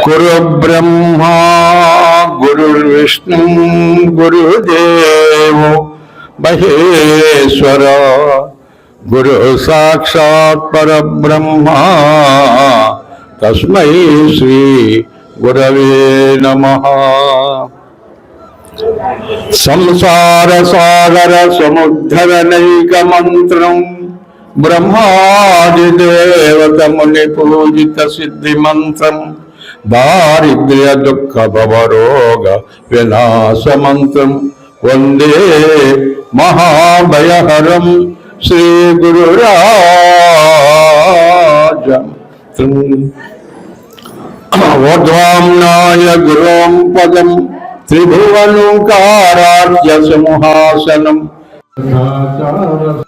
గురు బ్రహ్మా గురుర్విష్ణు గురుదేవో మహేశ్వర గురు సాక్షాత్ పరబ్రహ్మ తస్మై శ్రీ గురవే నమః. సంసార సాగర సముద్ధరణైక మంత్రం బ్రహ్మాది దేవత ముని పూజిత సిద్ధి మంత్రం దారిద్ర్య దుఃఖ భవరోగ వినాశ మంత్రం వందే మహాభయహరం శ్రీ గురురాజ ఊర్ధ్వాంనాయ గురోం పదం త్రిభువనుకారార్య సింహాసనం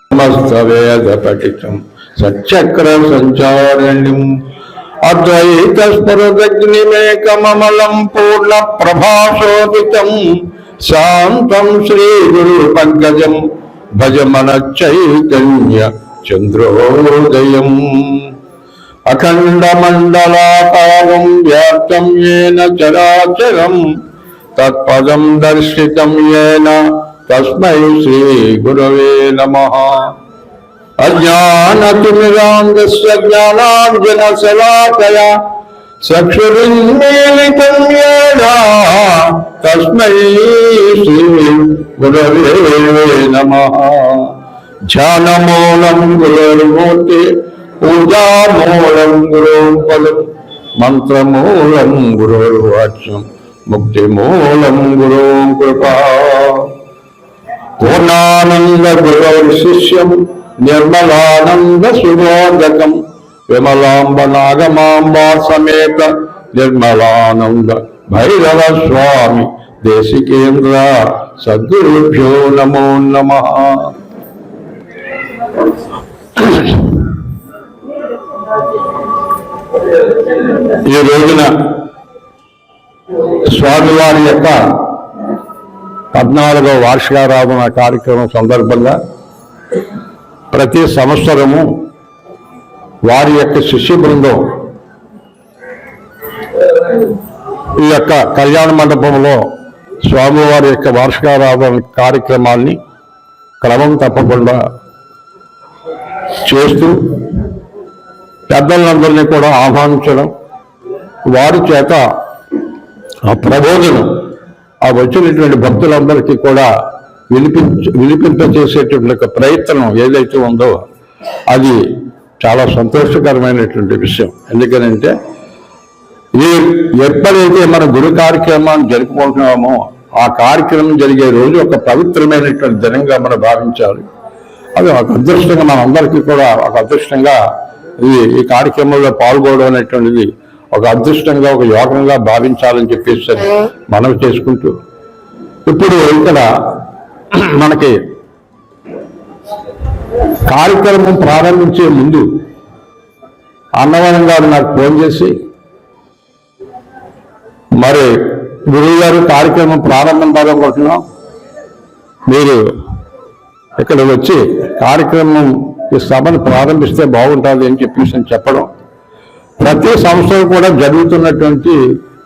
సమస్త వేద పఠితం సచక్ర సంచారణ్యం అద్వైత స్ఫురదగ్నిమేకమమలం పూర్ణ ప్రభాశోభితం శాంతం శ్రీ గురు పంకజం భజమన చైతన్య చంద్రోదయం అఖండ మండలాకారం వ్యాప్తం యేన చరాచరం తత్పదం దర్శితం యేన తస్మై శ్రీ గురవే నమః. అజ్ఞానతిమిరాంధస్య జ్ఞానాంజనశలాకయా చక్షురున్మీలితం యేన తస్మై శ్రీ గురవే నమః. ధ్యానమూలం గురుర్మూర్తి పూజామూలం గురోపదం మంత్రమూలం గురుర్వాచ్యం ముక్తిమూలం గురో కృపా. పూర్ణానంద గురోర్ శిష్యం నిర్మలానంద సుబోధకం విమలాంబ నాగమాంబా సమేత నిర్మలానంద భైరవ స్వామి దేశికేంద్ర సద్గురుభ్యో నమో నమః. ఈ రోజున స్వామివారి యొక్క 14వ వార్షికారాధన కార్యక్రమం సందర్భంగా ప్రతి సంవత్సరము వారి యొక్క శిష్య బృందం ఈ యొక్క కళ్యాణ మండపంలో స్వామివారి యొక్క వార్షికారాధన కార్యక్రమాన్ని క్రమం తప్పకుండా చేస్తూ పెద్దలందరినీ కూడా ఆహ్వానించడం, వారి చేత ఆ ప్రబోధనం ఆ వచ్చినటువంటి భక్తులందరికీ కూడా వినిపింపచేసేటువంటి ప్రయత్నం ఏదైతే ఉందో అది చాలా సంతోషకరమైనటువంటి విషయం. ఎందుకనంటే ఎప్పుడైతే మన గురు కార్యక్రమాన్ని జరుపుకుంటున్నామో ఆ కార్యక్రమం జరిగే రోజు ఒక పవిత్రమైనటువంటి దినంగా మనం భావించాలి. అది ఒక అదృష్టంగా మనందరికీ కూడా ఒక అదృష్టంగా ఈ కార్యక్రమంలో పాల్గొనడం అనేటువంటిది ఒక అదృష్టంగా ఒక యోగంగా భావించాలని చెప్పేసి మనం చేసుకుంటూ ఇప్పుడు ఇక్కడ మనకి కార్యక్రమం ప్రారంభించే ముందు అన్నవరం గారు నాకు ఫోన్ చేసి, మరి గురువు గారు కార్యక్రమం ప్రారంభం పాల్గొంటున్నాం, మీరు ఇక్కడ వచ్చి కార్యక్రమం ఈ సభను ప్రారంభిస్తే బాగుంటుంది అని చెప్పేసి చెప్పడం ప్రతి సంవత్సరం కూడా జరుగుతున్నటువంటి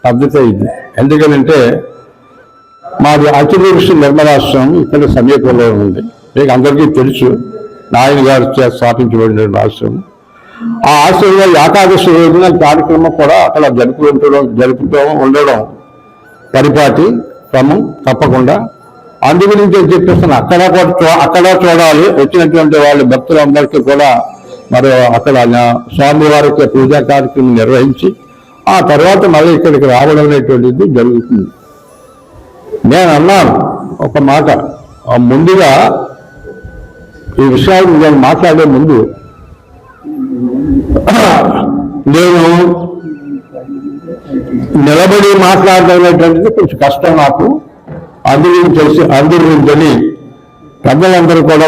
పద్ధతి ఇది. ఎందుకంటే మాది అఖిల ఋషి నిర్మలాశ్రమం ఇక్కడ సమీపంలో ఉంది, మీకు అందరికీ తెలుసు. నాయన గారు స్థాపించబడిన ఆశ్రమం. ఆ ఆశ్రమంలో ఏకాదశి రోజున కార్యక్రమం కూడా అక్కడ జరుపుతూ ఉండడం పరిపాటి క్రమం తప్పకుండా. అందు గురించి చెప్పేస్తాను, అక్కడ చూడాలి. వచ్చినటువంటి వాళ్ళ భక్తులందరికీ కూడా మరి అక్కడ స్వామివారికి పూజా కార్యక్రమం నిర్వహించి ఆ తర్వాత మళ్ళీ ఇక్కడికి రావడం అనేటువంటిది జరుగుతుంది. నేను అన్నాను ఒక మాట, ముందుగా ఈ విషయాలు నేను మాట్లాడే ముందు నేను నిలబడి మాట్లాడడం అనేటువంటిది కొంచెం కష్టం నాకు. అందుగురించి పెద్దలందరూ కూడా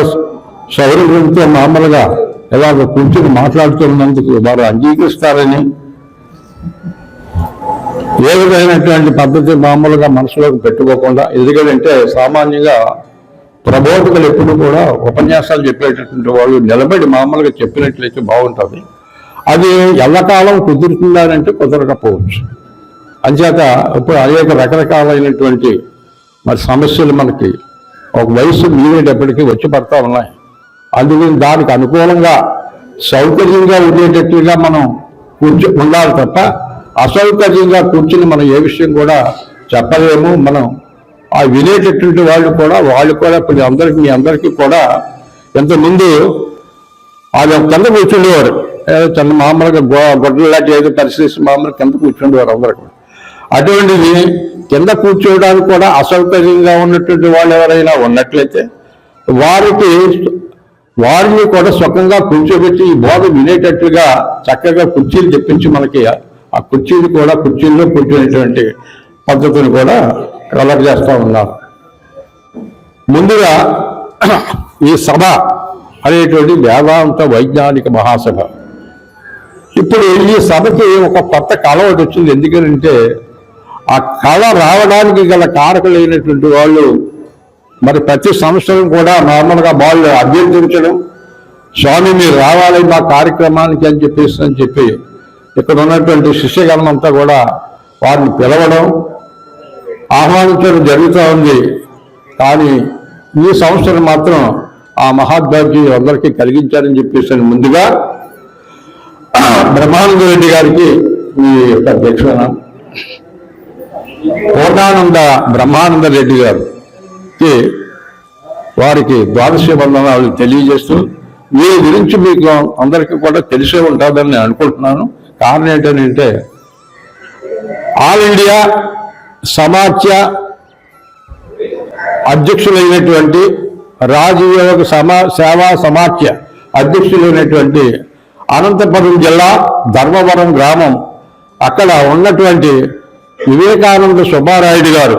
సౌరభంతో మామూలుగా ఇలాగ కూర్చొని మాట్లాడుతున్నందుకు వారు అంగీకరిస్తారని, ఏ విధమైనటువంటి పద్ధతి మామూలుగా మనసులోకి పెట్టుకోకుండా, ఎందుకంటే సామాన్యంగా ప్రబోధకులు ఎప్పుడు కూడా ఉపన్యాసాలు చెప్పేటటువంటి వాళ్ళు నిలబడి మామూలుగా చెప్పినట్లయితే బాగుంటుంది. అది ఎల్లకాలం కుదురుతుందానంటే కుదరకపోవచ్చు. అంచేత ఇప్పుడు అనేక రకరకాలైనటువంటి మరి సమస్యలు మనకి ఒక వయసు మీరేటప్పటికీ వచ్చి పడతా ఉన్నాయి. అందుకని దానికి అనుకూలంగా సౌకర్యంగా ఉండేటట్టుగా మనం ఉండాలి తప్ప అసౌకర్యంగా కూర్చుని మనం ఏ విషయం కూడా చెప్పలేము. మనం ఆ వినేటటువంటి వాళ్ళు కూడా ఇప్పుడు మీ అందరికీ కూడా ఇంతకుముందు అది కింద కూర్చుండేవారు. చిన్న మామూలుగా గొడ్డలు లాంటి ఏదో పరిస్థితి మామూలుగా కింద కూర్చుండేవారు అందరూ కూడా. అటువంటిది కింద కూర్చోవడానికి కూడా అసౌకర్యంగా ఉన్నటువంటి వాళ్ళు ఎవరైనా ఉన్నట్లయితే వారిని కూడా సుఖంగా కూర్చోబెట్టి ఈ బోధ వినేటట్లుగా చక్కగా కుర్చీలు తెప్పించి మనకి ఆ కుర్చీల్లో కూర్చునేటువంటి పద్ధతిని కూడా కలగజేస్తూ ఉన్నారు. ముందుగా ఈ సభ అనేటువంటి వేదాంత వైజ్ఞానిక మహాసభ. ఇప్పుడు ఈ సభకి ఒక కొత్త కళ ఒకటి వచ్చింది. ఎందుకంటే ఆ కళ రావడానికి గల కారకులైనటువంటి వాళ్ళు మరి ప్రతి సంవత్సరం కూడా నార్మల్గా వాళ్ళు అభ్యర్థించడం, స్వామి మీరు రావాలి మా కార్యక్రమానికి అని చెప్పి ఇక్కడ ఉన్నటువంటి శిష్యగణం అంతా కూడా వారిని పిలవడం, ఆహ్వానించడం జరుగుతూ ఉంది. కానీ ఈ సంవత్సరం మాత్రం ఆ మహాద్భాగ్యం అందరికీ కలిగించారని చెప్పేసి ముందుగా బ్రహ్మానంద రెడ్డి గారికి ఈ యొక్క అధ్యక్షున బ్రహ్మానంద రెడ్డి గారికి వారికి ద్వాదశ వందనాలు తెలియజేస్తూ వీరి గురించి మీకు అందరికీ కూడా తెలిసే ఉంటుందని నేను అనుకుంటున్నాను. కారణం ఏంటంటే ఆల్ ఇండియా సమాఖ్య అధ్యక్షులైనటువంటి రాజయోగ సేవా సమాఖ్య అధ్యక్షులైనటువంటి అనంతపురం జిల్లా ధర్మవరం గ్రామం అక్కడ ఉన్నటువంటి వివేకానంద సుబ్బారాయుడు గారు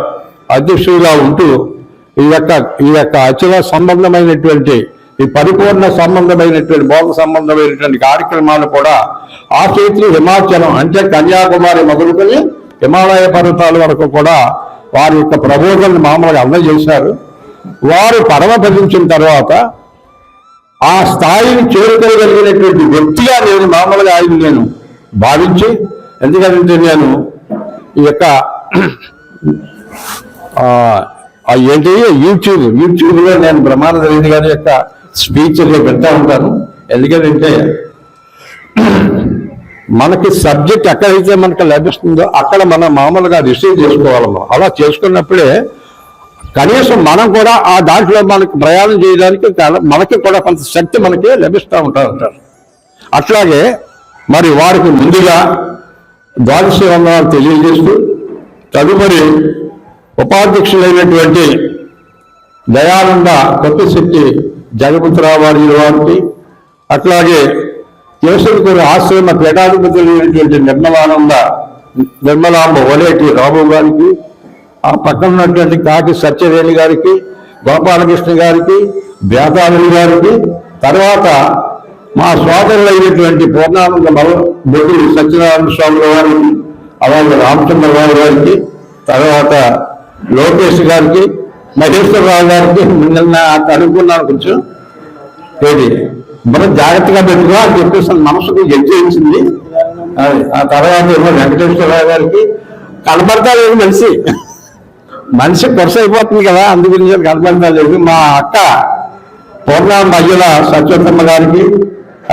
అధ్యక్షుడిగా ఉంటూ ఈ యొక్క అచల సంబంధమైనటువంటి ఈ పరిపూర్ణ సంబంధమైనటువంటి బోధ సంబంధమైనటువంటి కార్యక్రమాలు కూడా ఆ చేతి హిమాచలం అంటే కన్యాకుమారి మొదలుకొని హిమాలయ పర్వతాల వరకు కూడా వారి యొక్క ప్రబోధనలు మామూలుగా అందజేశారు. వారు పరమపదించిన తర్వాత ఆ స్థాయిని చేరుకోగలిగినటువంటి వ్యక్తిగా మామూలుగా నేను భావించి, ఎందుకంటే నేను ఈ యొక్క యూట్యూబ్లో నేను బ్రహ్మానంద రెడ్డి గారి యొక్క స్పీచ్లో పెడతా ఉంటాను. ఎందుకంటే మనకి సబ్జెక్ట్ ఎక్కడైతే మనకు లభిస్తుందో అక్కడ మనం మామూలుగా రిసీవ్ చేసుకోవాలమ్మా. అలా చేసుకున్నప్పుడే కనీసం మనం కూడా ఆ దాంట్లో మనకి ప్రయాణం చేయడానికి మనకి కూడా కొంత శక్తి మనకి లభిస్తూ ఉంటారు. అట్లాగే మరి వారికి ముందుగా ద్వాదశ వందనాలు తెలియజేస్తూ తదుపరి ఉపాధ్యక్షులైనటువంటి దయానంద కొత్తశెట్టి జగపతిరావు వారికి, అట్లాగే కేశవకూరు ఆశ్రమ పీఠాధిపతులైనటువంటి నిర్మలాంబ ఓలేటి రాబు గారికి, ఆ పక్కన ఉన్నటువంటి కాకి సత్యవేణి గారికి, గోపాలకృష్ణ గారికి, బేతాళి గారికి, తర్వాత మా సోదరులైనటువంటి పూర్ణానంద బొడ్డి సత్యనారాయణ స్వామి గారికి, అలాగే రామచంద్రరావు గారికి, తర్వాత లోకేష్ గారికి, మహేశ్వరరావు గారికి నిన్న అనుకున్నాను కొంచెం మనం జాగ్రత్తగా పెట్టుకో అని చెప్పేసి మనసుకు జడ్జించింది. ఆ తర్వాత ఏమో వెంకటేశ్వరరావు గారికి కనపడతా లేదు మనిషి కొరస అయిపోతుంది కదా, అందు గురించి కనపడతా లేదు. మా అక్క పూర్ణాంబ అయ్యుల సత్యవతమ్మ గారికి,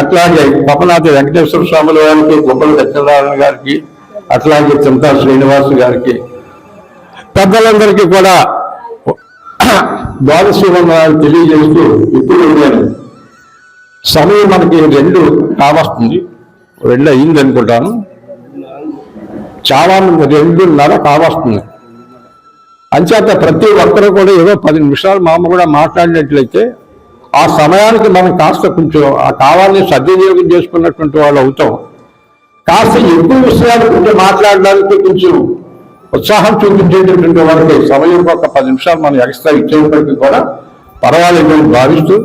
అట్లాగే పపనాథ వెంకటేశ్వర స్వాముల వారికి, గొప్పల సత్యనారాయణ గారికి, అట్లాగే చింతా శ్రీనివాసు గారికి, పెద్దలందరికీ కూడా ద్వాదశ వందనాలు తెలియజేస్తూ ఇప్పుడు నేను సమయం మనకి 2 కావస్తుంది, 2 అయింది అనుకుంటాను. చాలా మంది 2:30 కావస్తుంది. అంచేత ప్రతి ఒక్కరూ కూడా ఏదో 10 నిమిషాలు కూడా మాట్లాడినట్లయితే ఆ సమయానికి మనం కాస్త కొంచెం ఆ కావాలని సద్వినియోగం చేసుకున్నటువంటి వాళ్ళు అవుతాం. కాస్త ఎక్కువ విషయాలు కొంచెం మాట్లాడడానికి కొంచెం ఉత్సాహం చూపించేటటువంటి వాళ్ళకి సమయం ఒక 10 నిమిషాలు మనం ఎక్స్ట్రా ఇచ్చేప్పటికీ కూడా పర్వాలేదని భావిస్తూ,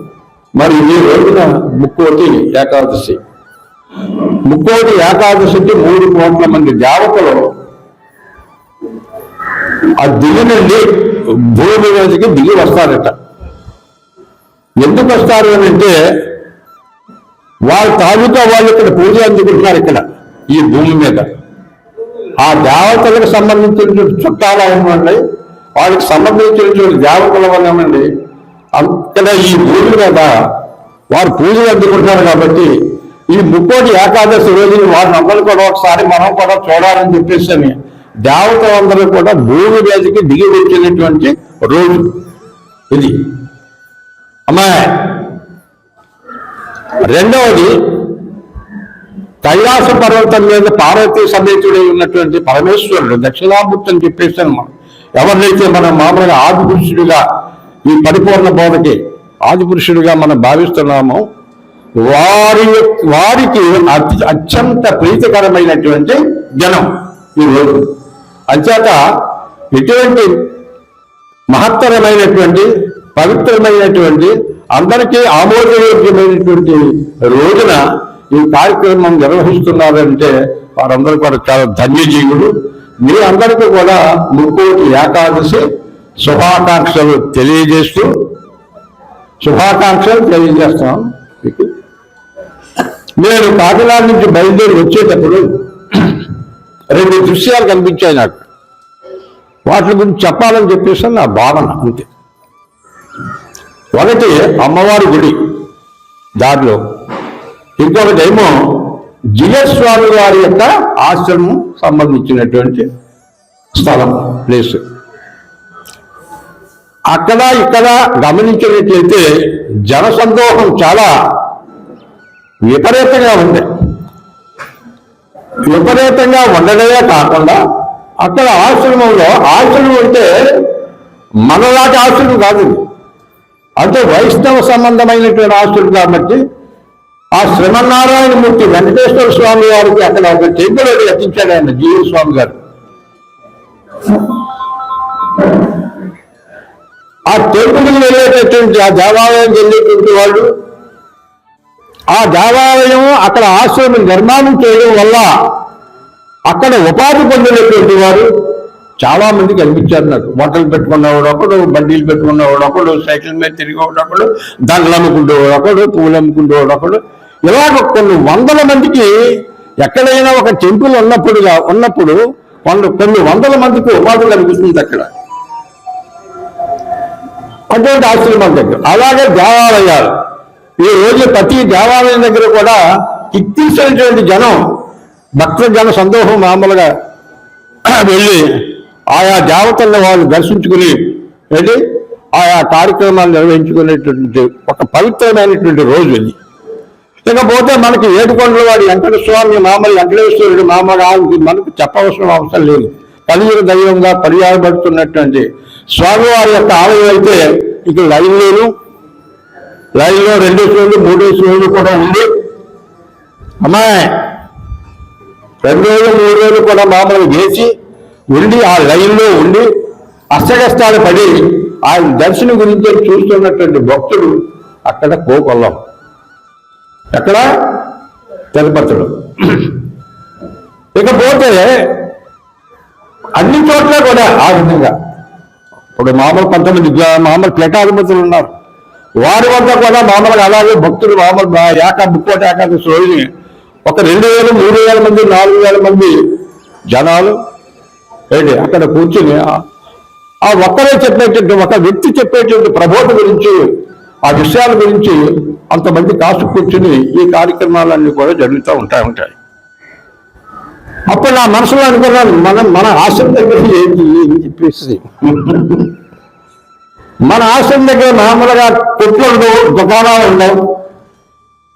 మరి ఈ రోజున ముక్కోటి ఏకాదశికి 3 కోట్ల మంది దేవతలు ఆ దిగి నుండి భూమి మీదకి దిగి వస్తారట. ఎందుకు వస్తారు అని అంటే వాళ్ళ తాలూకా వాళ్ళు ఇక్కడ పూజ అందుకుంటున్నారు ఇక్కడ ఈ భూమి మీద. ఆ దేవతలకు సంబంధించిన చుట్టాలు అవనివ్వండి, వాళ్ళకి సంబంధించిన దేవతలు అవనివ్వండి, ఇక్కడ ఈ భూమి మీద వారు పూజలు అందుకుంటున్నారు. కాబట్టి ఈ ముక్కోటి ఏకాదశి రోజు వారిని అందరూ కూడా ఒకసారి మనం కూడా చూడాలని చెప్పేసి అని దేవతలందరూ కూడా భూమి మీదకి దిగి వచ్చినటువంటి రోజు ఇది. అమ్మాయి రెండవది, కైలాస పర్వతం మీద పార్వతీ సమేతుడై ఉన్నటువంటి పరమేశ్వరుడు దక్షిణామూర్తి అని చెప్పేసి మనం ఎవరినైతే మనం మామూలుగా ఆదిపురుషుడిగా ఈ పరిపూర్ణ బోధకి ఆదిపురుషుడిగా మనం భావిస్తున్నామో వారికి అత్యంత ప్రీతికరమైనటువంటి జనం ఈ రోజు. అంచేత ఇటువంటి మహత్తరమైనటువంటి పవిత్రమైనటువంటి అందరికీ ఆమోదయోగ్యమైనటువంటి రోజున ఈ కార్యక్రమం నిర్వహిస్తున్నారంటే వారందరూ కూడా చాలా ధన్యజీవులు. మీ అందరికీ కూడా ముక్కోటి ఏకాదశి శుభాకాంక్షలు తెలియజేస్తాం. నేను కాకినాడ నుంచి బయలుదేరి వచ్చేటప్పుడు 2 దృశ్యాలు కనిపించాయి నాకు. వాటి గురించి చెప్పాలని చెప్పేసి నా భావన అంతే. ఒకటి అమ్మవారి గుడి దారిలో, ఇంకొకటి ఏమో జియస్వామి వారి యొక్క ఆశ్రమం సంబంధించినటువంటి స్థలం, ప్లేస్. అక్కడ ఇక్కడ గమనించినట్లయితే జనసందోహం చాలా విపరీతంగా ఉంది. విపరీతంగా ఉండడమే కాకుండా అక్కడ ఆశ్రమంలో, ఆశ్రమం అంటే మనలాంటి ఆశ్రమం కాదు, అంటే వైష్ణవ సంబంధమైనటువంటి ఆశ్రమం కాబట్టి ఆ శ్రీమన్నారాయణమూర్తి వెంకటేశ్వర స్వామి వారికి అక్కడ ఒక టెంపుల్ అది కట్టించాడు ఆయన, జీవ స్వామి గారు. ఆ టెంపుల్కి వెళ్ళేటటువంటి, ఆ దేవాలయం వెళ్ళేటువంటి వాళ్ళు, ఆ దేవాలయం అక్కడ ఆశ్రమం నిర్మాణం చేయడం వల్ల అక్కడ ఉపాధి పొందినటువంటి వారు చాలా మంది కనిపించారు నాకు. వంటలు పెట్టుకున్నవాడు ఒకడు, బండీలు పెట్టుకున్నవాడు ఒకడు, సైకిల్ మీద తిరిగేవాడు ఒకడు, దండలు అమ్ముకుంటేవాడు ఒకడు, పువ్వులు అమ్ముకుంటేవాడు ఒకడు, ఇలాగ కొన్ని వందల మందికి ఎక్కడైనా ఒక టెంపుల్ ఉన్నప్పుడు కొన్ని వందల మందికి ఉపాధి కనిపిస్తుంది అక్కడ అటువంటి ఆశ్రమాల దగ్గర. అలాగే దేవాలయాలు, ఈ రోజు ప్రతి దేవాలయం దగ్గర కూడా కిక్కించినటువంటి జనం, భక్త జన సందోహం మామూలుగా వెళ్ళి ఆయా దేవతలను వాళ్ళు దర్శించుకుని వెళ్ళి ఆయా కార్యక్రమాలు నిర్వహించుకునేటువంటి ఒక పవిత్రమైనటువంటి రోజు ఇది. ఇకపోతే మనకి ఏడుకొండల వాడి వెంకట స్వామి మామూలు వెంకటేశ్వరుడు మామూలుగా మనకు చెప్పవలసిన అవసరం లేదు. కలియుగ దైవంగా పర్యాయపడుతున్నటువంటి స్వామివారి యొక్క ఆలయం అయితే ఇక లైన్లో 2 రోజులు 3 రోజులు కూడా ఉంది. అమ్మాయి 2 రోజులు 3 రోజులు కూడా మామూలుగా వేసి ఉండి ఆ లైన్లో ఉండి అష్టకష్టాలు పడి ఆయన దర్శనం గురించి చూస్తున్నటువంటి భక్తుడు అక్కడ కోకొల్లం, ఎక్కడ తిరుపతిలో. ఇకపోతే అన్ని చోట్ల కూడా ఆ విధంగా ఇప్పుడు మామూలు కొంతమంది మామూలు ప్లేటాధిపతులు ఉన్నారు, వారి వద్ద కూడా మామూలుగా అలాగే భక్తులు మామూలు ముక్కోటి ఏకాదశి రోజుని ఒక 2000, 3000 మంది, 4000 మంది జనాలు ఏంటి అక్కడ కూర్చుని ఆ ఒక్కరే చెప్పేటువంటి, ఒక వ్యక్తి చెప్పేటువంటి ప్రబోధ గురించి, ఆ విషయాల గురించి అంతమంది కాసు కూర్చుని ఈ కార్యక్రమాలన్నీ కూడా జరుగుతూ ఉంటాయి. అప్పుడు నా మనసులో అనుకున్నాను, మన ఆశ్రమం దగ్గర ఏంటి అని చెప్పేసి. మన ఆశ్రమం దగ్గర మామూలుగా కొట్లు ఉండవు, దుకాణాలు ఉండవు,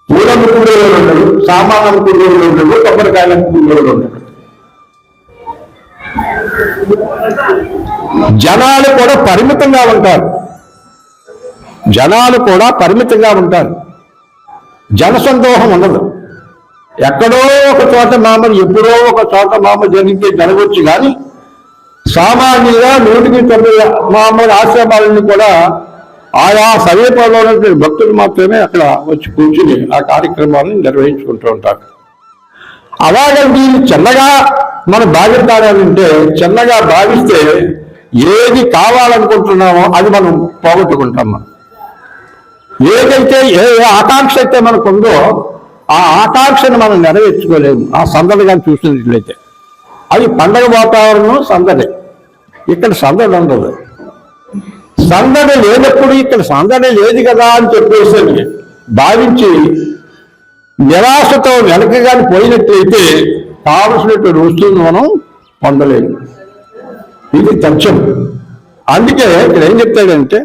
పూల అమ్ముకునేవాళ్ళు ఉండడు, సామాన్ అమ్ముకునేవాళ్ళు ఉండడు, కొబ్బరికాయలు అమ్ముకునేవాళ్ళు ఉండడు. జనాలు కూడా పరిమితంగా ఉంటారు. జనసందోహం ఉండదు. ఎక్కడో ఒక చోట మామూలు, ఎప్పుడో ఒక చోట మామూలు జరిగితే జరగవచ్చు, కానీ సామాన్యంగా 100% మామూలు ఆశ్రమాలని కూడా ఆయా సమీపంలో ఉన్నటువంటి భక్తులు మాత్రమే అక్కడ వచ్చి కూర్చుని ఆ కార్యక్రమాలను నిర్వహించుకుంటూ ఉంటారు. అలాగే దీన్ని చిన్నగా మనం భావించాలంటే, చిన్నగా భావిస్తే ఏది కావాలనుకుంటున్నామో అది మనం పోగొట్టుకుంటాం. ఏదైతే ఏ ఆకాంక్ష అయితే మనకుందో ఆ ఆకాంక్షను మనం నెరవేర్చుకోలేము ఆ సందర్భంగా చూసినట్లయితే. అది పండగ వాతావరణం, సందడి. ఇక్కడ సందడి ఉండదు. సందడి లేనప్పుడు ఇక్కడ సందడి లేదు కదా అని చెప్పేసి భావించి నిరాశతో వెనకగాని పోయినట్లయితే కావలసినటువంటి వస్తువును మనం పొందలేము. ఇది తథ్యం. అందుకే ఇక్కడ ఏం చెప్తాడంటే,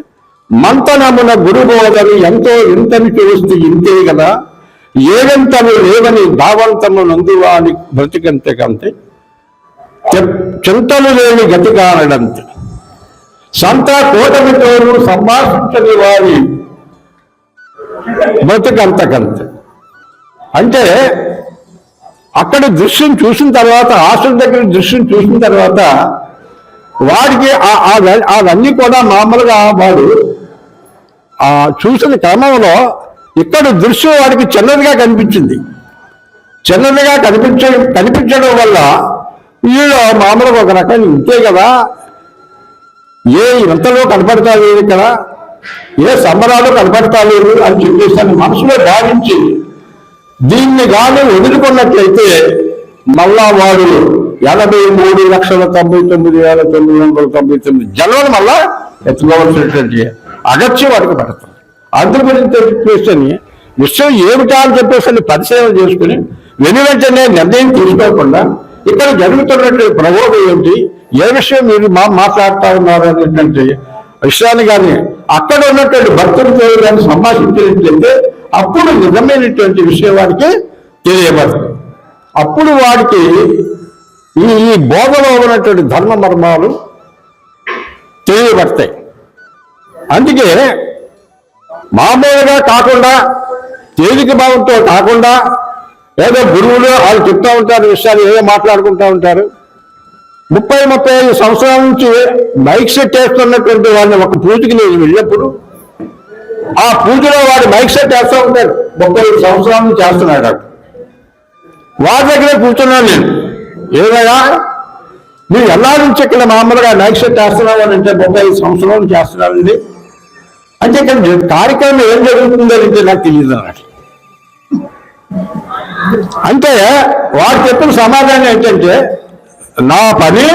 మంతనమున గురుబోధలు ఎంతో ఇంతనికి వస్తే ఇంతే కదా, ఏవంతము లేవని భావంతము నందువా అని బ్రతికంతే కంతే, చింతలు లేని గతి కానడంతే, సంత కూటమితోనూ సంభాషించని వారి బ్రతికంతకంతే. అంటే అక్కడ దృశ్యం చూసిన తర్వాత, హాస్టల్ దగ్గర దృశ్యం చూసిన తర్వాత వాడికి అవన్నీ కూడా మామూలుగా వాడు చూసిన క్రమంలో ఇక్కడ దృశ్యం వాడికి చిన్నదిగా కనిపించింది. చిన్నదిగా కనిపించడం వల్ల వీళ్ళు మామూలుగా ఒక రకం ఇంతే కదా, ఏ ఇంతలో కనపడతాలేదు ఇక్కడ, ఏ సంబరాలు కనపడతాలేదు అని చెప్పేసి మనసులో భావించి దీన్ని కానీ వదులుకున్నట్లయితే మళ్ళా వాడు 83,99,999 జన్మలు మళ్ళా ఎత్తుకోవాల్సినటువంటి అగత్యం వాడికి పడుతుంది. అందు గురించి చెప్పేసి విషయం ఏమిటా అని చెప్పేసి పరిశీలన చేసుకుని వెంటనే నిర్ణయం తీసుకోకుండా ఇక్కడ జరుగుతున్నటువంటి ప్రబోధం ఏంటి, ఏ విషయం మీరు మాట్లాడుతూ ఉన్నారు అనేటువంటి విషయాన్ని కానీ అక్కడ ఉన్నటువంటి భక్తులతో కానీ సంభాషించినట్లయితే అప్పుడు నిజమైనటువంటి విషయం వాడికి తెలియబడుతుంది. అప్పుడు వాడికి ఈ బోధలో ఉన్నటువంటి ధర్మ మర్మాలు తెలియబడతాయి. అందుకే మామూలుగా కాకుండా, తేలిక భావంతో కాకుండా, ఏదో గురువులు వాళ్ళు చెప్తూ ఉంటారు విషయాలు, ఏదో మాట్లాడుకుంటూ ఉంటారు. 30-35 సంవత్సరాల నుంచి మైక్ సెట్ వేస్తున్నటువంటి వాళ్ళని ఒక పూజకి నేను వెళ్ళినప్పుడు ఆ పూజలో వాడు మైక్ సెట్ వేస్తూ ఉంటాడు. 35 సంవత్సరాల నుంచి చేస్తున్నాడు. వాడి దగ్గరే కూర్చున్నాను నేను. ఏదైనా మీరు ఎలా నుంచి ఇక్కడ మామూలుగా మైక్ సెట్ వేస్తున్నావు అని అంటే 35 సంవత్సరాల నుంచి చేస్తున్నానండి అంటే ఇక్కడ కార్యక్రమం ఏం జరుగుతుందంటే నాకు తెలియదు అన్నట్టు. అంటే వాడు చెప్పిన సమాధానం ఏంటంటే, నా పని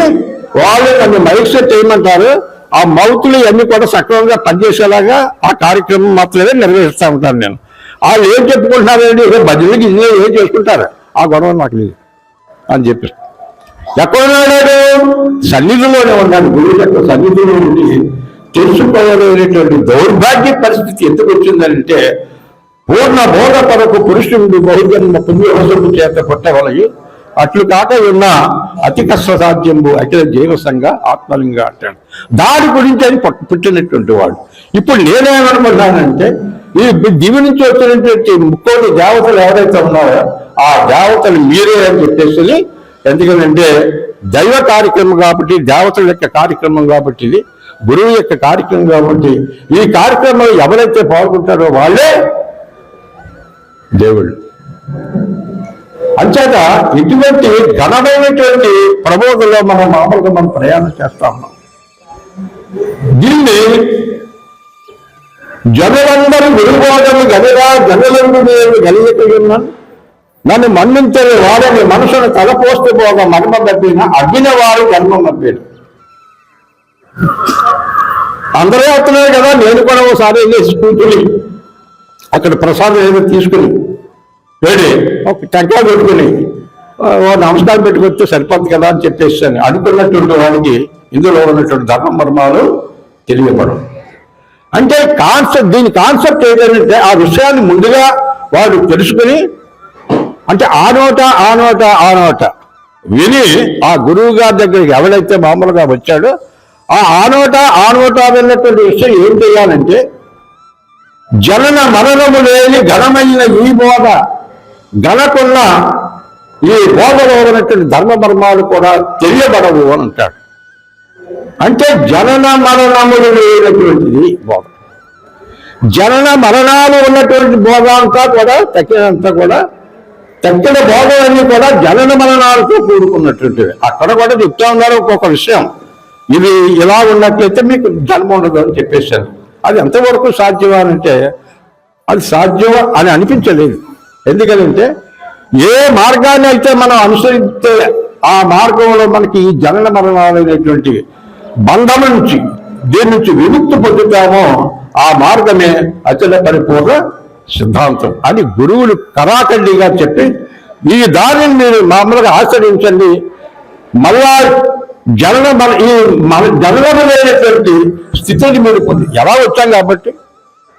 వాళ్ళు నన్ను మైక్ సెట్ చేయమంటారు, ఆ మౌతులు ఇవన్నీ కూడా సక్రమంగా పనిచేసేలాగా ఆ కార్యక్రమం మాత్రమే నిర్వహిస్తూ ఉంటాను నేను. వాళ్ళు ఏం చెప్పుకుంటున్నారండి, భజనకి ఏం చేసుకుంటారు, ఆ గొడవ నాకు లేదు అని చెప్పి ఎక్కడున్నాడు, సన్నిధిలోనే ఉన్నాడు. గురువు యొక్క సన్నిధిలో ఉండి తెలుసుకోవాలనేటువంటి దౌర్భాగ్య పరిస్థితి ఎందుకు వచ్చిందంటే, పూర్ణ బోధ కొరకు పురుషుడు బహుజన్మ పుణ్యవసము చేత కొట్టవలయి అట్లు కాక ఉన్న అతి కష్ట సాధ్యంబు అఖిల జీవసంగా ఆత్మలింగ అంటాడు. దాని గురించి అని పుట్టినటువంటి వాడు. ఇప్పుడు నేనేమనుకుంటానంటే, ఈ దివి నుంచి వచ్చినటువంటి 30 దేవతలు ఎవరైతే ఉన్నారో ఆ దేవతలు మీరే అని చెప్పేసి. ఎందుకంటే దైవ కార్యక్రమం కాబట్టి, దేవతల యొక్క కార్యక్రమం కాబట్టి, ఇది గురువు యొక్క కార్యక్రమం కాబట్టి, ఈ కార్యక్రమంలో ఎవరైతే పాల్గొంటారో వాళ్ళే దేవుళ్ళు. అంచేత ఇటువంటి ఘనమైనటువంటి ప్రబోధంలో మనం మామూలుగా మనం ప్రయాణం చేస్తా ఉన్నాం. దీన్ని జనులందరూ గురుబోధము గనిరా జనులందు నేను గలిగిపోయిన్నాను, నన్ను మన్నించని వారిని మనుషును తలపోస్తూ పోగా మర్మ తప్పిన అగ్గిన వారు జన్మం తప్పాడు. అందరూ అవుతున్నారు కదా, నేను కూడా ఒకసారి వెళ్ళేసి కూర్చుని అక్కడ ప్రసాదం ఏదో తీసుకుని వేడి ఒక టెంకాయ పెట్టుకుని నమస్కారం పెట్టుకొస్తే సరిపోద్ది కదా అని చెప్పేసి అనుకున్నటువంటి వాడికి ఇందులో ఉన్నటువంటి ధర్మ మర్మాలు తెలియబడవు. అంటే దీని కాన్సెప్ట్ ఏంటంటే, ఆ విషయాన్ని ముందుగా వాడు తెలుసుకుని, అంటే ఆ నోట విని ఆ గురువు గారి దగ్గరికి ఎవరైతే మామూలుగా వచ్చాడో ఆ నోట వెళ్ళినటువంటి విషయం ఏం చేయాలంటే, జనన మరణము లేని ఘనమైన ఈ బోధ గణకున్న ఈ బోధలో ఉన్నటువంటి ధర్మ మర్మాలు కూడా తెలియబడవు అని అంటాడు. అంటే జనన మరణములు లేనటువంటిది బోధ. జనన మరణాలు ఉన్నటువంటి బోధ అంతా కూడా తక్కిన బోధలన్నీ కూడా జనన మరణాలతో కూడుకున్నటువంటివి. అక్కడ కూడా చెప్తా ఉన్నారు ఒక్కొక్క విషయం, ఇది ఇలా ఉన్నట్లయితే మీకు జన్మ ఉండదు అని చెప్పేశారు. అది ఎంతవరకు సాధ్యమా అంటే అది సాధ్యం అని అనిపించలేదు. ఎందుకంటే ఏ మార్గాన్ని అయితే మనం అనుసరిస్తే ఆ మార్గంలో మనకి ఈ జనన మరణాలైనటువంటి బంధం నుంచి దీని నుంచి విముక్తి పొందుతామో ఆ మార్గమే అచల పరిపూర్ణ సిద్ధాంతం అని గురువులు కరాఖండిగా చెప్పి ఈ దానిని మీరు మామూలుగా ఆచరించండి. మళ్ళా జననమైనటువంటి స్థితిని మీరు ఎలా వచ్చాం కాబట్టి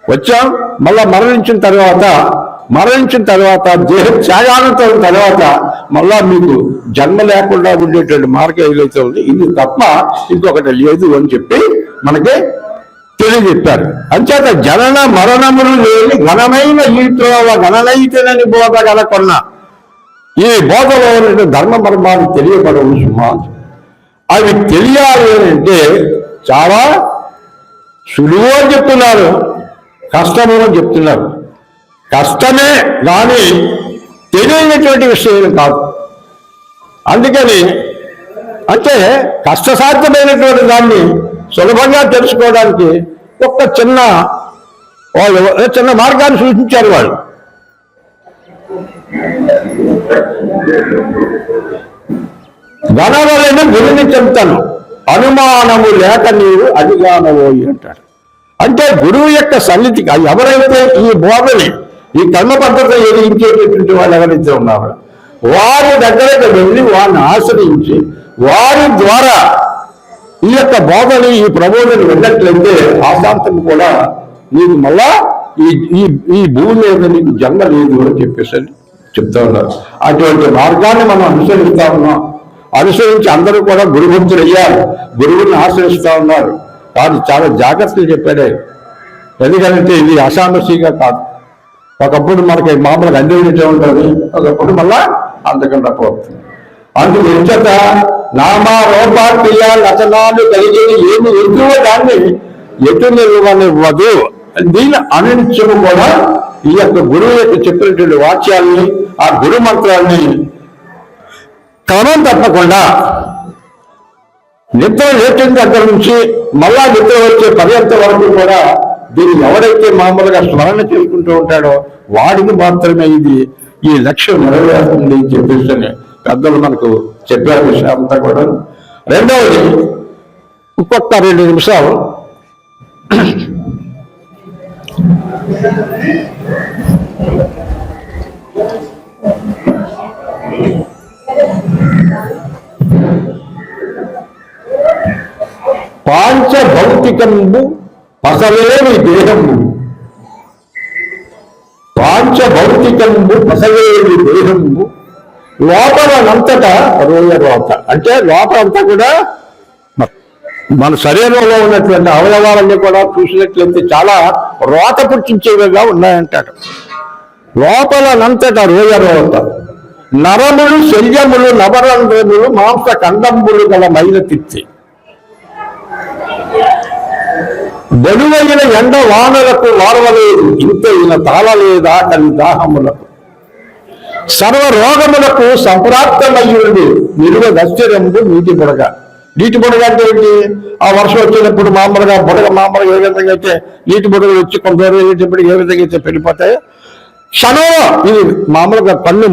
వచ్చాం. మళ్ళా మరణించిన తర్వాత దేహ త్యాగానంతరం తర్వాత మళ్ళా మీకు జన్మ లేకుండా ఉండేటువంటి మార్గం ఏదైతే ఉంది ఇది తప్ప ఇంకొకటి లేదు అని చెప్పి మనకి తెలియజెప్పారు. అంచేత జనన మరణములు లేని ఘనమైన ఈ త్రోవ ఘననైతేనని బోధ గలకొన్న ఈ బోధలో ఉన్న ధర్మ మర్మాలు తెలియబడవు సుమా. అవి తెలియాలి అంటే చాలా సులువు అని చెప్తున్నారు, కష్టము అని చెప్తున్నారు. కష్టమే కానీ తెలియనటువంటి విషయం కాదు. అందుకని అంటే కష్టసాధ్యమైనటువంటి దాన్ని సులభంగా తెలుసుకోవడానికి ఒక చిన్న మార్గాన్ని సూచించారు వాళ్ళు. గణవలని గురిని చెప్తాను అనుమానము లేక నీవు అడిగానవోయి అంటాడు. అంటే గురువు యొక్క సన్నిధికి ఎవరైతే ఈ బోధని ఈ కర్మ పద్ధతి ఎదిగించేటటువంటి వాళ్ళు ఎవరైతే ఉన్నారో వారి దగ్గరకు వెళ్ళి వారిని ఆశ్రయించి వారి ద్వారా ఈ యొక్క బోధని ఈ ప్రబోధని వెళ్ళట్లయితే ఆశాంతం కూడా నీకు మళ్ళా ఈ భూమి మీద నీకు జన్మ లేదు అని చెప్పేసి చెప్తా ఉన్నారు. అటువంటి మార్గాన్ని మనం అనుసరిస్తా ఉన్నాం. అనుసరించి అందరూ కూడా గురుభక్తులు అయ్యారు, గురువుని ఆశ్రయిస్తూ ఉన్నారు. కాదు చాలా జాగ్రత్తలు చెప్పాడే. ఎందుకంటే ఇది అసామస్యంగా కాదు. ఒకప్పుడు మనకి మామూలుగా అందించే ఉంటుంది, ఒకప్పుడు మళ్ళా అంతకంటే పోతుంది. అందుకు ఎంచట నామా రూపాక్రియ లక్షణాలు కలిగిన ఏమి ఎక్కువ దాన్ని ఎటు నిలవనివ్వదు. దీని అనిత్యము కూడా ఈ యొక్క గురువు యొక్క చెప్పినటువంటి వాక్యాల్ని ఆ గురు మంత్రాన్ని క్రమం తప్పకుండా నిద్ర లేచిన దగ్గర నుంచి మళ్ళా నిద్ర వచ్చే పర్యంత వరకు కూడా దీన్ని ఎవరైతే మామూలుగా స్మరణ చేసుకుంటూ ఉంటాడో వాడికి మాత్రమే ఈ లక్ష్యం నెరవేరుతుంది అని చెప్పేసి పెద్దలు మనకు చెప్పారు విషయం అంతా కూడా. రెండవది ఇంకొక 2 నిమిషాలు పాంచభౌతికంబు పసలేని దేహంబు పాంచభౌతికంబు పసలేని దేహంబు లోపలనంతటా రోత. అంటే లోపలంతా కూడా మన శరీరంలో ఉన్నటువంటి అవయవాలన్నీ కూడా చూసినట్లయితే చాలా రోత పుట్టించేవిగా ఉన్నాయంటాడు. లోపలనంతటా రోత నరములు శల్యములు నవరంధ్రములు మాంస కండంబులు గల మైల తిత్తి బలువైన ఎండ వానలకు వారవలేదు ఇంతైన తాళలేదా కలి దాహములకు సర్వరోగములకు సంప్రాప్తమయ్యుండి నిలువ దశ్చర్యములు నీటి బుడగ. నీటి బుడగ అంటే ఏంటి? ఆ వర్షం వచ్చేటప్పుడు మామూలుగా మామూలుగా ఏ విధంగా అయితే నీటి బుడగలు వచ్చి కొంత వెళ్ళేటప్పుడు ఏ విధంగా అయితే వెళ్ళిపోతాయో క్షణంలో ఇది మామూలుగా కన్ను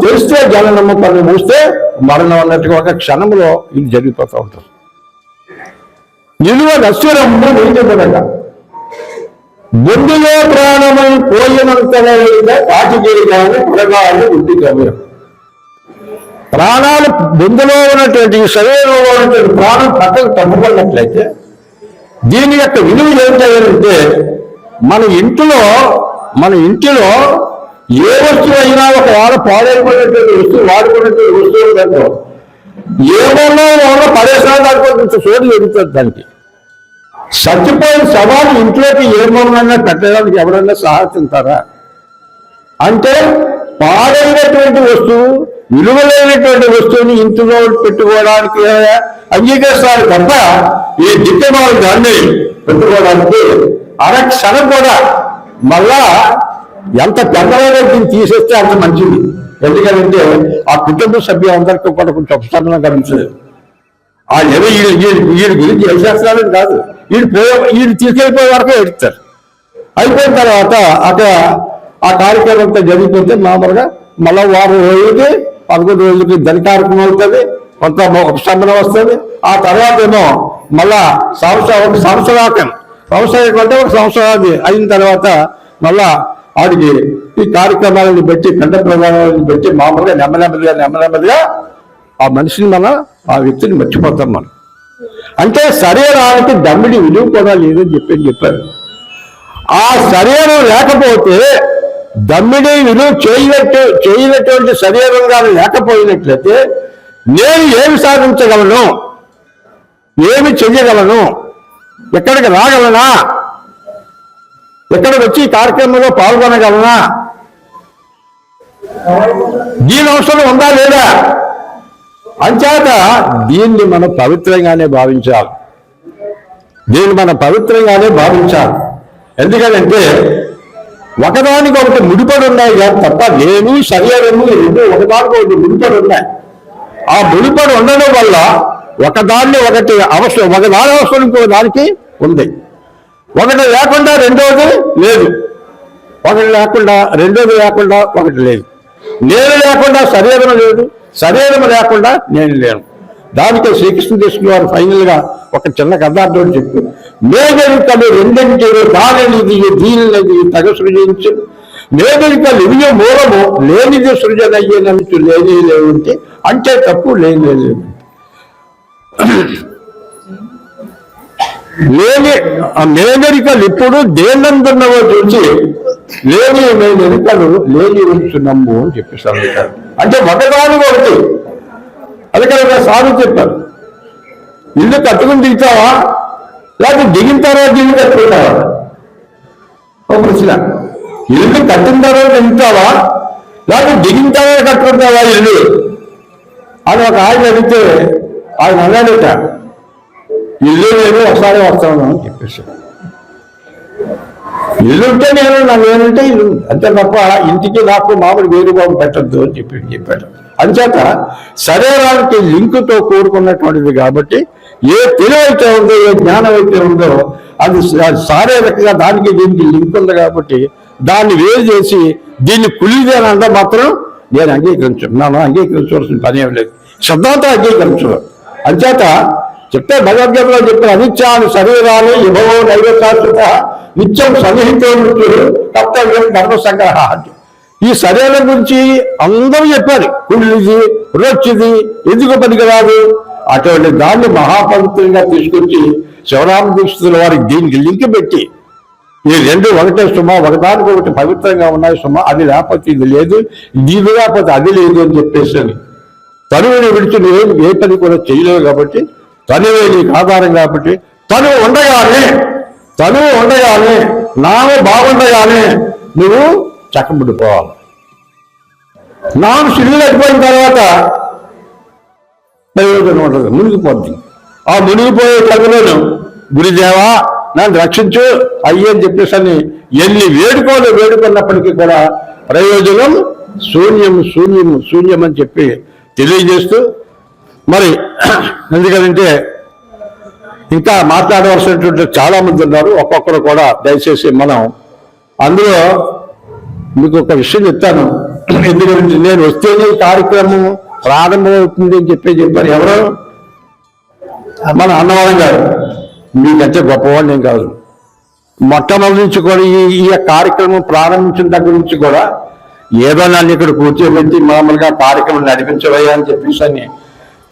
తెరిస్తే జననము, కన్ను మూస్తే మరణం అన్నట్టుగా ఒక క్షణంలో ఇది జరిగిపోతూ ఉంటుంది. నిలువ నశ్వరము నీటి బుడగ బొందులో ప్రాణమై పోయినంతగా కాటికి కానీ పురగాలు బుద్ధి గమ్యం. ప్రాణాలు బొందులో ఉన్నటువంటి శరీరంలో ఉన్నటువంటి ప్రాణం పక్కకు తగ్గుకున్నట్లయితే దీని యొక్క విలువ ఏంటంటే మన ఇంటిలో ఏ వస్తువు అయినా ఒకవేళ పాడైపోయినటువంటి వస్తువు వాడుకున్నటువంటి వస్తువులు దాంట్లో ఏమన్నా వాళ్ళ పరేషాలు దానికి చోటు జరుగుతుంది. దానికి చచ్చిపోయిన సవాలు ఇంట్లోకి ఏమన్నా పెట్టడానికి ఎవరన్నా సాహసించారా? అంటే పాడైనటువంటి వస్తువు, విలువలైనటువంటి వస్తువుని ఇంట్లో పెట్టుకోవడానికి అంగీకరిస్తారు తప్ప ఈ దిక్కమాల దాన్ని పెట్టుకోవడానికి అరక్షణం కూడా మళ్ళా ఎంత పెద్దవాళ్ళ దీన్ని తీసేస్తే అంత మంచిది. ఎందుకంటే ఆ కుటుంబ సభ్యులందరికీ కూడా కొంచెం ఉపశమనం కలుగుతుంది. ఆ వీడి గురించి ఏం చేస్తున్నారని కాదు, వీడు తీసుకెళ్ళిపోయే వరకు ఎడుతారు. అయిపోయిన తర్వాత అక్కడ ఆ కార్యక్రమం అంతా జరిగిపోతే మామూలుగా మళ్ళా వారం రోజులకి 11 రోజులకి ధన కార్యక్రమం అవుతుంది, కొంత ఉపశమనం వస్తుంది. ఆ తర్వాత ఏమో మళ్ళా సంవత్సరాకం అంటే ఒక సంవత్సరాది అయిన తర్వాత మళ్ళా వాడికి ఈ కార్యక్రమాలను బట్టి గంట ప్రధానాలను బట్టి మామూలుగా నెమ్మదిగా ఆ మనిషిని ఆ వ్యక్తిని మర్చిపోతాం మనం. అంటే శరీరానికి దమ్మిడి విలువ కూడా లేదని చెప్పారు. ఆ శరీరం లేకపోతే దమ్మిడి విలువ చేయనటువంటి శరీరంగా లేకపోయినట్లయితే నేను ఏమి సాధించగలను, ఏమి చెయ్యగలను, ఎక్కడికి రాగలనా, ఎక్కడికి వచ్చి ఈ కార్యక్రమంలో పాల్గొనగలనా, దీని అవసరం ఉందా లేదా? అంచేత దీన్ని మనం పవిత్రంగానే భావించాలి. ఎందుకంటే ఒకదానికి ఒకటి ముడిపడి ఉన్నాయి కాదు తప్ప నేను శరీరము రెండు ఒకదానికి ఒకటి ముడిపడి ఉన్నాయి. ఆ ముడిపడి ఉండడం వల్ల ఒకదాని అవసరం ఇంకో దానికి ఉంది. ఒకటి లేకుండా రెండోది లేదు, ఒకటి లేకుండా రెండోది లేకుండా ఒకటి లేదు. నేను లేకుండా శరీరం లేదు, శరీరం లేకుండా నేను లేను. దానికి శ్రీకృష్ణ దేశం వారు ఫైనల్ గా ఒక చిన్న కథార్థం చెప్పి మేఘరికలు రెండింటిలో దానిది దీనిది తగ సృజించు మేఘరికలు ఇవి మూలము లేనిది సృజన అయ్యేనంటూ లేని లేవుంటే అంటే తప్పు లేని లేదు. మేఘరికలు ఇప్పుడు దేనందున్నవో చూసి లేని మేఘరికలు లేని ఉంచున్నాము అని చెప్పేసారు. అంటే ఒకదాని ఒకటి అది కదా సారు చెప్పారు. ఇల్లు కట్టుకుని దిగుతావా లేకపోతే దిగిన తర్వాత ఇల్లు కట్టుకుంటావా? ఒక ప్రశ్న. ఇల్లు కట్టిన తర్వాత దిగుతావా లేకపోతే దిగిన తర్వాత కట్టుకుంటావా ఇల్లు అని ఒక ఆయన అడిగితే ఆయన అన్నాడట, ఇల్లు నేను ఒకసారి వస్తాను అని చెప్పేసి. ఇల్లు ఉంటే నేనంటే ఇల్లు అంతే తప్ప ఇంటికి నాకు మామూలు వేరు బాబు పెట్టద్దు అని చెప్పాడు. అంచేత శరీరానికి లింకుతో కూడుకున్నటువంటిది కాబట్టి ఏ తెలివైతే ఉందో ఏ జ్ఞానం అయితే ఉందో అది శారీరకంగా దానికి దీనికి లింక్ ఉంది కాబట్టి దాన్ని వేరు చేసి దీన్ని కులిదేనంటే మాత్రం నేను అంగీకరించవలసిన పని ఏం లేదు. శబ్దంతో అంగీకరించదు. అంచేత చెప్తే భగవద్గీతలో చెప్పిన అనిత్యాలు శరీరాలు యుభవో నైవేశాశ్వత నిత్యం సన్నిహితో మృత్యులు కర్తవ్యం ధర్మ సంగ్రహ. ఈ శరీరం గురించి అందరూ చెప్పారు, కుళ్ళిది రొచ్చిది ఎందుకు పనికిరాదు. అటువంటి దాన్ని మహాపవిత్రంగా తీసుకొచ్చి శివరామ దీక్షితుల వారికి దీనికి లింక్ పెట్టి ఈ రెండు ఒకటే సుమా, ఒకదానికి ఒకటి పవిత్రంగా ఉన్నాయి సుమా, అది లేకపోతే ఇది లేదు, ఇది లేకపోతే అది లేదు అని చెప్పేసి తనువుని విడిచి నువ్వు ఏ పని కూడా చేయలేవు కాబట్టి తనువే నీకు ఆధారం కాబట్టి తనువు ఉండగానే నాను బాగుండగానే నువ్వు చక్కబడిపోవాలి. నాను సిల్లు అయిపోయిన తర్వాత ప్రయోజనం ఉండదు, మునిగిపోద్ది. ఆ మునిగిపోయే కథలోను గురుదేవా నన్ను రక్షించు అయ్యని చెప్పేసి అని ఎన్ని వేడుకున్నప్పటికీ కూడా ప్రయోజనం శూన్యం అని చెప్పి తెలియజేస్తూ మరి ఎందుకంటే ఇంకా మాట్లాడవలసినటువంటి చాలా మంది ఉన్నారు. ఒక్కొక్కరు కూడా దయచేసి మనం అందులో మీకు ఒక విషయం చెప్తాను. ఎందుకంటే నేను వస్తేనే ఈ కార్యక్రమం ప్రారంభమవుతుంది అని చెప్పారు. ఎవరు? మన అన్నవరం గారు. మీకంటే గొప్పవాడు నేను కాదు. మొట్టమొదటి నుంచి కూడా ఈ కార్యక్రమం ప్రారంభించిన దగ్గర నుంచి కూడా ఏదో నన్ను ఇక్కడ కూర్చోబెట్టి మామూలుగా కార్యక్రమం నడిపించవయ్యా అని చెప్పేసి అని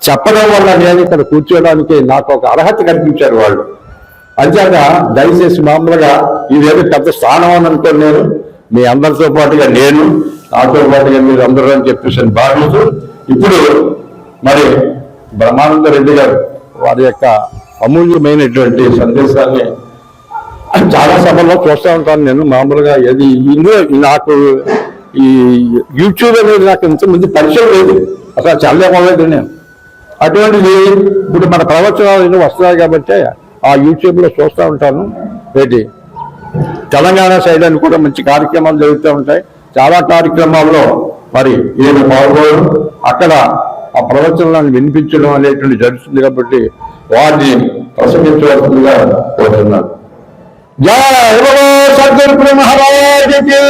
చెప్పడం వల్ల నేను ఇక్కడ కూర్చోడానికి నాకు ఒక అర్హత కల్పించారు వాళ్ళు. అంచేత దయచేసి మామూలుగా ఇదేదో పెద్ద స్థానం అని అనుకోని నేను మీ అందరితో పాటుగా నేను నాతో పాటుగా మీరు అందరూ అని చెప్పేసి భావిస్తూ ఇప్పుడు మరి బ్రహ్మానంద రెడ్డి గారు వారి యొక్క అమూల్యమైనటువంటి సందేశాన్ని చాలా సభల్లో చూస్తూ ఉంటాను నేను. మామూలుగా ఏది ఇందులో నాకు ఈ యూట్యూబ్ అనేది నాకు ఇంతమంది పరిచయం లేదు, అసలు చల్లలేదు నేను. అటువంటిది ఇప్పుడు మన ప్రవచనాలు వస్తున్నాయి కాబట్టి ఆ యూట్యూబ్లో చూస్తూ ఉంటాను. ఏంటి తెలంగాణ సైడ్ అని కూడా మంచి కార్యక్రమాలు జరుగుతూ ఉంటాయి. చాలా కార్యక్రమాల్లో మరి నేను పాల్గొనడం, అక్కడ ఆ ప్రవచనాలను వినిపించడం అనేటువంటి జరుగుతుంది కాబట్టి వారిని ప్రసంగించవలసిందిగా కోరుతున్నాను. జై సద్గురు మహారాజ్ కి